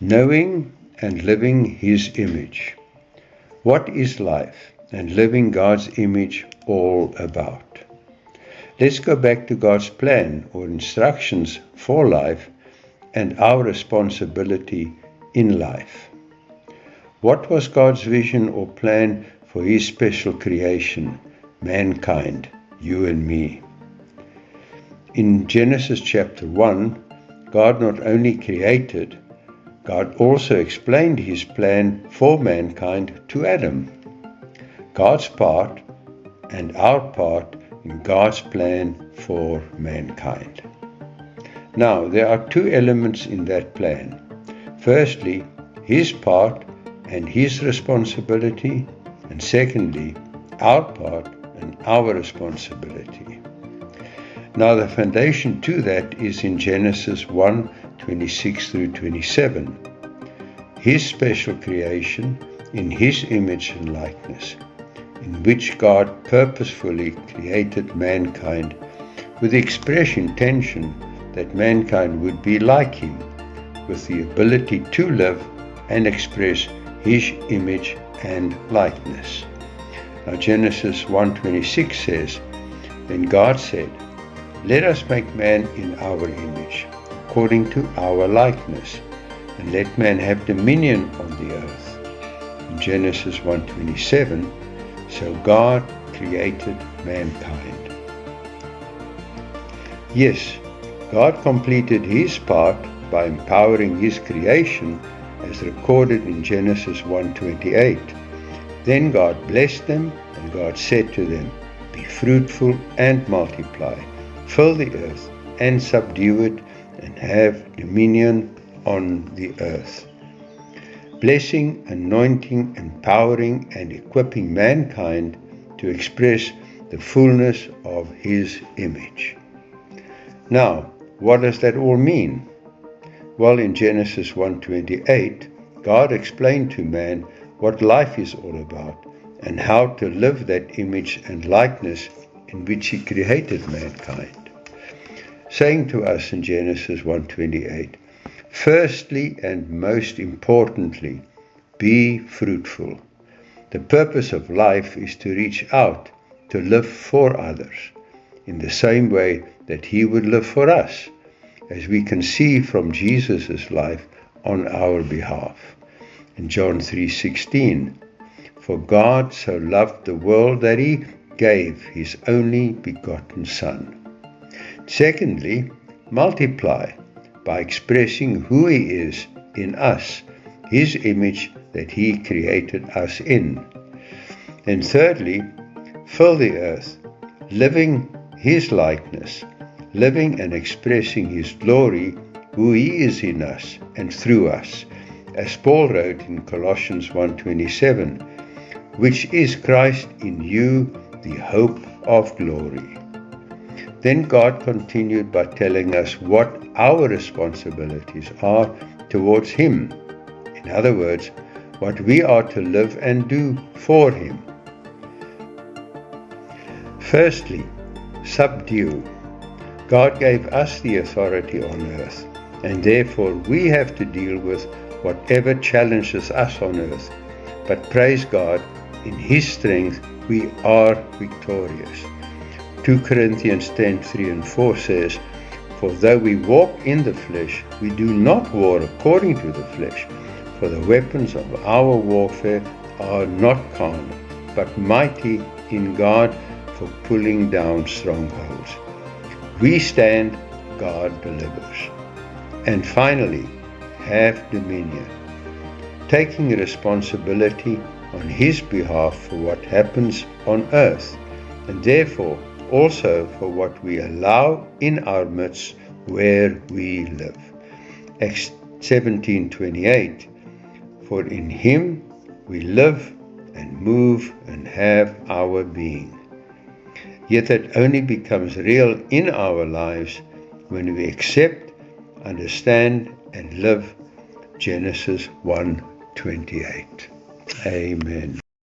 Knowing and living His image. What is life and living God's image all about? Let's go back to God's plan or instructions for life and our responsibility in life. What was God's vision or plan for His special creation, mankind, you and me? In Genesis chapter 1, God not only created, God also explained His plan for mankind to Adam. God's part and our part in God's plan for mankind. Now, there are two elements in that plan. Firstly, His part and His responsibility, and secondly, our part and our responsibility. Now, the foundation to that is in Genesis 1:26 through 27. His special creation in His image and likeness, in which God purposefully created mankind with the express intention that mankind would be like Him, with the ability to live and express His image and likeness. Now Genesis 1:26 says, Then God said, Let us make man in our image, according to our likeness, and let man have dominion on the earth. In Genesis 1:27, so God created mankind. Yes, God completed His part by empowering His creation as recorded in Genesis 1:28. Then God blessed them, and God said to them, Be fruitful and multiply, fill the earth and subdue it, and have dominion on the earth. Blessing, anointing, empowering, and equipping mankind to express the fullness of His image. Now, what does that all mean? Well, in Genesis 1:28, God explained to man what life is all about and how to live that image and likeness in which He created mankind, saying to us in Genesis 1:28, Firstly and most importantly, be fruitful. The purpose of life is to reach out, to live for others, in the same way that He would live for us, as we can see from Jesus' life on our behalf. In John 3:16, For God so loved the world that He gave His only begotten Son. Secondly, multiply, by expressing who He is in us, His image that He created us in. And thirdly, fill the earth, living His likeness, living and expressing His glory, who He is in us and through us, as Paul wrote in Colossians 1:27, which is Christ in you, the hope of glory. Then God continued by telling us what our responsibilities are towards Him. In other words, what we are to live and do for Him. Firstly, subdue. God gave us the authority on earth, and therefore we have to deal with whatever challenges us on earth. But praise God, in His strength we are victorious. 2 Corinthians 10:3 and 4 says, For though we walk in the flesh, we do not war according to the flesh. For the weapons of our warfare are not carnal, but mighty in God for pulling down strongholds. We stand, God delivers. And finally, have dominion, taking responsibility on His behalf for what happens on earth, and therefore also for what we allow in our midst where we live. Acts 17:28, For in Him we live and move and have our being. Yet that only becomes real in our lives when we accept, understand, and live Genesis 1:28. Amen.